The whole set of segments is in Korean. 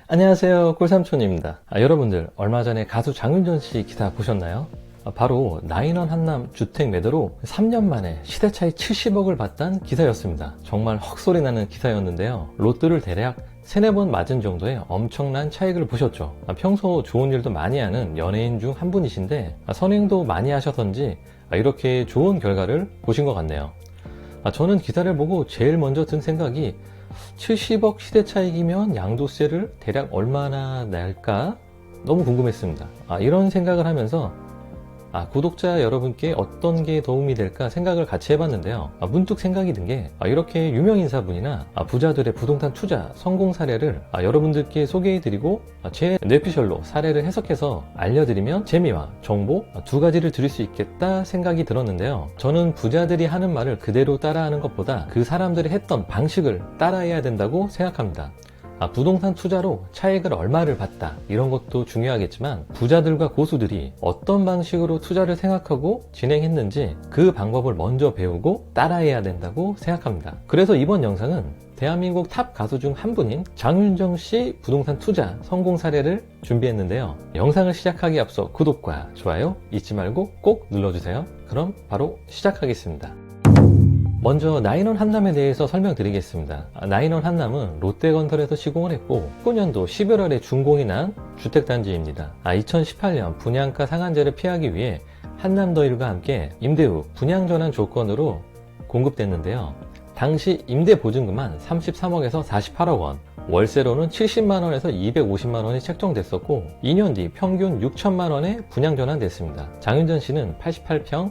안녕하세요, 꿀삼촌입니다. 여러분들 얼마 전에 가수 장윤정 씨 기사 보셨나요? 바로 나인원 한남 주택 매도로 3년 만에 시세 차이 70억을 봤다는 기사였습니다. 정말 헉소리 나는 기사였는데요. 로또를 대략 3-4번 맞은 정도의 엄청난 차익을 보셨죠. 평소 좋은 일도 많이 하는 연예인 중 한 분이신데 선행도 많이 하셔서인지 이렇게 좋은 결과를 보신 것 같네요. 저는 기사를 보고 제일 먼저 든 생각이 70억 시대 차익이면 양도세를 대략 얼마나 낼까? 너무 궁금했습니다. 이런 생각을 하면서 구독자 여러분께 어떤 게 도움이 될까 생각을 같이 해봤는데요. 문득 생각이 든 게 이렇게 유명 인사분이나 부자들의 부동산 투자 성공 사례를 여러분들께 소개해드리고 제 뇌피셜로 사례를 해석해서 알려드리면 재미와 정보 두 가지를 드릴 수 있겠다 생각이 들었는데요. 저는 부자들이 하는 말을 그대로 따라하는 것보다 그 사람들이 했던 방식을 따라해야 된다고 생각합니다. 부동산 투자로 차익을 얼마를 봤다 이런 것도 중요하겠지만 부자들과 고수들이 어떤 방식으로 투자를 생각하고 진행했는지 그 방법을 먼저 배우고 따라해야 된다고 생각합니다. 그래서 이번 영상은 대한민국 탑 가수 중 한 분인 장윤정 씨 부동산 투자 성공 사례를 준비했는데요. 영상을 시작하기에 앞서 구독과 좋아요 잊지 말고 꼭 눌러주세요. 그럼 바로 시작하겠습니다. 먼저 나인원 한남에 대해서 설명드리겠습니다. 나인원 한남은 롯데건설에서 시공을 했고 19년도 11월에 준공이 난 주택단지입니다. 2018년 분양가 상한제를 피하기 위해 한남더일과 함께 임대 후 분양전환 조건으로 공급됐는데요. 당시 임대보증금만 33억에서 48억 원, 월세로는 70만원에서 250만원이 책정됐었고 2년 뒤 평균 6천만 원에 분양전환됐습니다. 장윤정 씨는 88평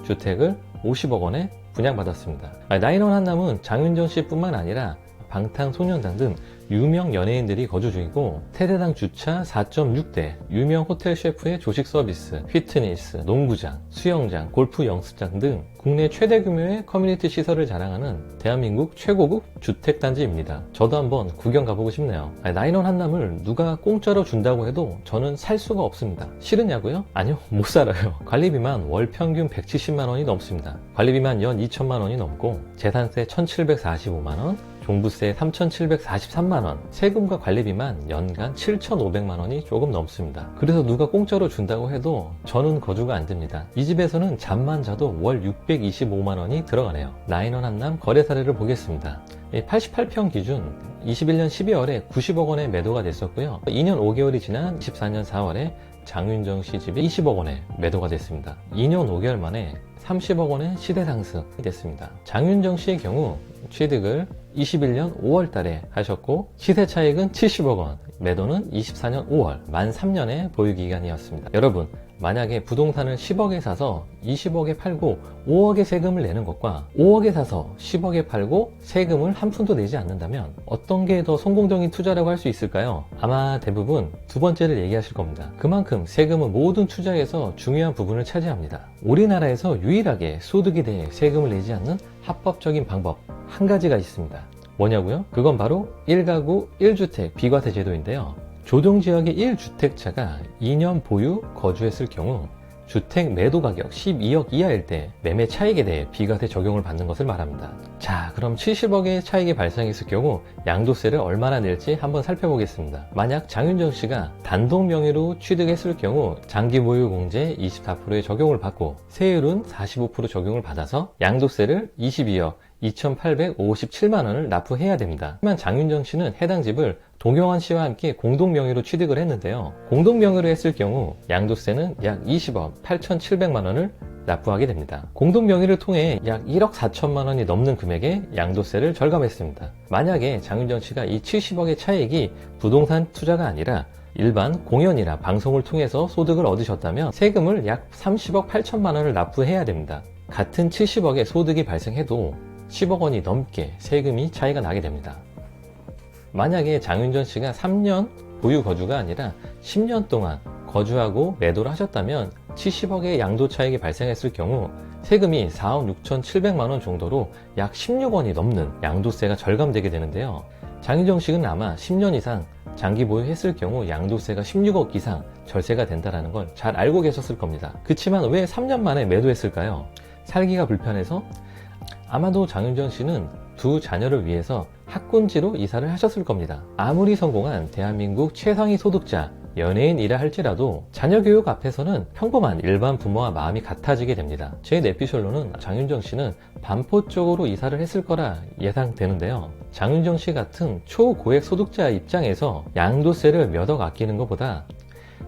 주택을 50억 원에 분양받았습니다. 나인원 한남은 장윤정 씨뿐만 아니라 방탄소년단 등 유명 연예인들이 거주 중이고 세대당 주차 4.6대, 유명 호텔 셰프의 조식 서비스, 피트니스, 농구장, 수영장, 골프 연습장 등 국내 최대 규모의 커뮤니티 시설을 자랑하는 대한민국 최고급 주택단지입니다. 저도 한번 구경 가보고 싶네요. 나인원 한남을 누가 공짜로 준다고 해도 저는 살 수가 없습니다. 싫으냐고요? 아니요, 못 살아요. 관리비만 월 평균 170만 원이 넘습니다. 관리비만 연 2천만 원이 넘고 재산세 1,745만 원, 종부세 3,743만원, 세금과 관리비만 연간 7,500만원이 조금 넘습니다. 그래서 누가 공짜로 준다고 해도 저는 거주가 안 됩니다. 이 집에서는 잠만 자도 월 625만원이 들어가네요. 나인원 한남 거래 사례를 보겠습니다. 88평 기준 21년 12월에 90억 원에 매도가 됐었고요. 2년 5개월이 지난 24년 4월에 장윤정 씨 집이 20억 원에 매도가 됐습니다. 2년 5개월 만에 30억 원의 시대 상승이 됐습니다. 장윤정 씨의 경우 취득을 21년 5월 달에 하셨고 시세 차익은 70억 원, 매도는 24년 5월, 만 3년의 보유기간이었습니다. 여러분, 만약에 부동산을 10억에 사서 20억에 팔고 5억의 세금을 내는 것과 5억에 사서 10억에 팔고 세금을 한 푼도 내지 않는다면 어떤 게 더 성공적인 투자라고 할 수 있을까요? 아마 대부분 두 번째를 얘기하실 겁니다. 그만큼 세금은 모든 투자에서 중요한 부분을 차지합니다. 우리나라에서 유일하게 소득에 대해 세금을 내지 않는 합법적인 방법 한 가지가 있습니다. 뭐냐고요? 그건 바로 1가구 1주택 비과세 제도인데요. 조정지역의 1주택자가 2년 보유, 거주했을 경우 주택 매도 가격 12억 이하일 때 매매 차익에 대해 비과세 적용을 받는 것을 말합니다. 자, 그럼 70억의 차익이 발생했을 경우 양도세를 얼마나 낼지 한번 살펴보겠습니다. 만약 장윤정 씨가 단독 명의로 취득했을 경우 장기 보유 공제 24%의 적용을 받고 세율은 45% 적용을 받아서 양도세를 22억 2,857만 원을 납부해야 됩니다. 하지만 장윤정 씨는 해당 집을 동영환 씨와 함께 공동 명의로 취득을 했는데요. 공동 명의로 했을 경우 양도세는 약 20억 8,700만 원을 납부하게 됩니다. 공동 명의를 통해 약 1억 4천만 원이 넘는 금액의 양도세를 절감했습니다. 만약에 장윤정 씨가 이 70억의 차익이 부동산 투자가 아니라 일반 공연이나 방송을 통해서 소득을 얻으셨다면 세금을 약 30억 8천만 원을 납부해야 됩니다. 같은 70억의 소득이 발생해도 10억 원이 넘게 세금이 차이가 나게 됩니다. 만약에 장윤정 씨가 3년 보유 거주가 아니라 10년 동안 거주하고 매도를 하셨다면 70억의 양도 차익이 발생했을 경우 세금이 4억 6,700만 원 정도로 약 16원이 넘는 양도세가 절감되게 되는데요. 장윤정 씨는 아마 10년 이상 장기 보유했을 경우 양도세가 16억 이상 절세가 된다는 걸 잘 알고 계셨을 겁니다. 그렇지만 왜 3년 만에 매도했을까요? 살기가 불편해서? 아마도 장윤정 씨는 두 자녀를 위해서 학군지로 이사를 하셨을 겁니다. 아무리 성공한 대한민국 최상위 소득자 연예인이라 할지라도 자녀 교육 앞에서는 평범한 일반 부모와 마음이 같아지게 됩니다. 제 뇌피셜로는 장윤정 씨는 반포 쪽으로 이사를 했을 거라 예상되는데요. 장윤정 씨 같은 초고액 소득자 입장에서 양도세를 몇 억 아끼는 것보다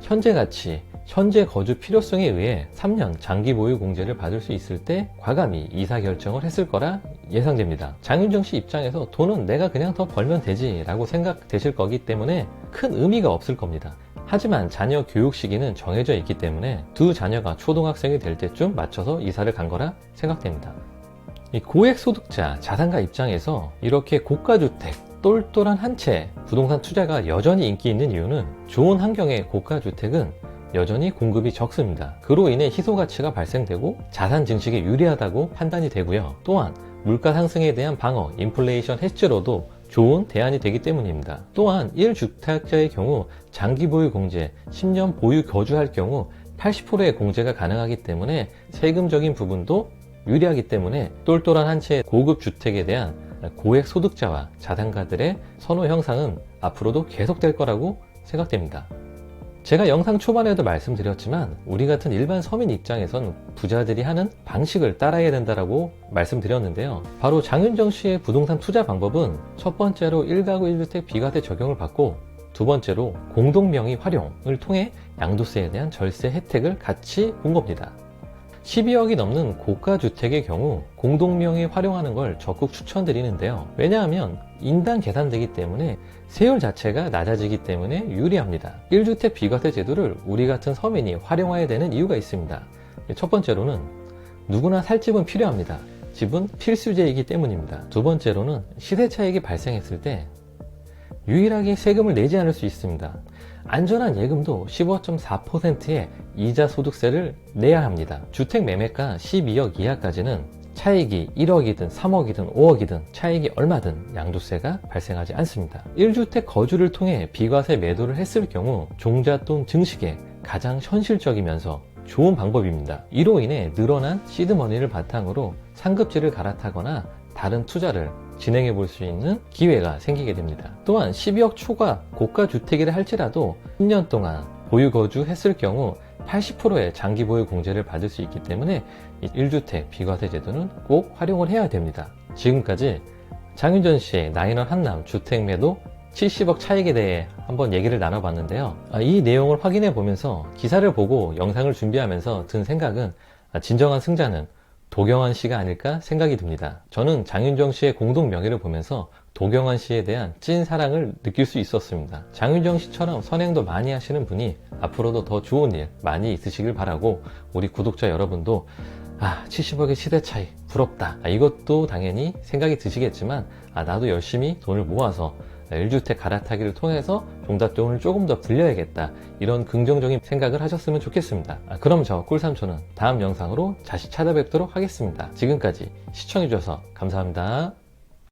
현재 가치, 현재 거주 필요성에 의해 3년 장기 보유 공제를 받을 수 있을 때 과감히 이사 결정을 했을 거라 예상됩니다. 장윤정 씨 입장에서 돈은 내가 그냥 더 벌면 되지 라고 생각되실 거기 때문에 큰 의미가 없을 겁니다. 하지만 자녀 교육 시기는 정해져 있기 때문에 두 자녀가 초등학생이 될 때쯤 맞춰서 이사를 간 거라 생각됩니다. 이 고액 소득자 자산가 입장에서 이렇게 고가주택 똘똘한 한 채 부동산 투자가 여전히 인기 있는 이유는 좋은 환경의 고가주택은 여전히 공급이 적습니다. 그로 인해 희소 가치가 발생되고 자산 증식에 유리하다고 판단이 되고요. 또한 물가 상승에 대한 방어, 인플레이션 해지로도 좋은 대안이 되기 때문입니다. 또한 1주택자의 경우 장기 보유 공제, 10년 보유 거주할 경우 80%의 공제가 가능하기 때문에 세금적인 부분도 유리하기 때문에 똘똘한 한 채의 고급 주택에 대한 고액 소득자와 자산가들의 선호 형상은 앞으로도 계속될 거라고 생각됩니다. 제가 영상 초반에도 말씀드렸지만 우리 같은 일반 서민 입장에선 부자들이 하는 방식을 따라야 된다고 말씀드렸는데요. 바로 장윤정 씨의 부동산 투자 방법은 첫 번째로 1가구 1주택 비과세 적용을 받고 두 번째로 공동명의 활용을 통해 양도세에 대한 절세 혜택을 같이 본 겁니다. 12억이 넘는 고가주택의 경우 공동명의 활용하는 걸 적극 추천드리는데요. 왜냐하면 인당 계산되기 때문에 세율 자체가 낮아지기 때문에 유리합니다. 1주택 비과세 제도를 우리 같은 서민이 활용해야 되는 이유가 있습니다. 첫 번째로는 누구나 살 집은 필요합니다. 집은 필수제이기 때문입니다. 두 번째로는 시세 차익이 발생했을 때 유일하게 세금을 내지 않을 수 있습니다. 안전한 예금도 15.4%의 이자 소득세를 내야 합니다. 주택 매매가 12억 이하까지는 차익이 1억이든 3억이든 5억이든 차익이 얼마든 양도세가 발생하지 않습니다. 1주택 거주를 통해 비과세 매도를 했을 경우 종잣돈 증식에 가장 현실적이면서 좋은 방법입니다. 이로 인해 늘어난 시드머니를 바탕으로 상급지를 갈아타거나 다른 투자를 진행해 볼 수 있는 기회가 생기게 됩니다. 또한 12억 초과 고가 주택이라 할지라도 10년 동안 보유 거주했을 경우 80%의 장기 보유 공제를 받을 수 있기 때문에 1주택 비과세 제도는 꼭 활용을 해야 됩니다. 지금까지 장윤정 씨의 나인원 한남 주택 매도 70억 차익에 대해 한번 얘기를 나눠봤는데요. 이 내용을 확인해 보면서 기사를 보고 영상을 준비하면서 든 생각은 진정한 승자는 도경환 씨가 아닐까 생각이 듭니다. 저는 장윤정 씨의 공동 명예를 보면서 도경환 씨에 대한 찐 사랑을 느낄 수 있었습니다. 장윤정 씨처럼 선행도 많이 하시는 분이 앞으로도 더 좋은 일 많이 있으시길 바라고 우리 구독자 여러분도 70억의 시대 차이 부럽다. 이것도 당연히 생각이 드시겠지만 나도 열심히 돈을 모아서 1주택 갈아타기를 통해서 종잣돈을 조금 더 불려야겠다. 이런 긍정적인 생각을 하셨으면 좋겠습니다. 그럼 저 꿀삼촌은 다음 영상으로 다시 찾아뵙도록 하겠습니다. 지금까지 시청해주셔서 감사합니다.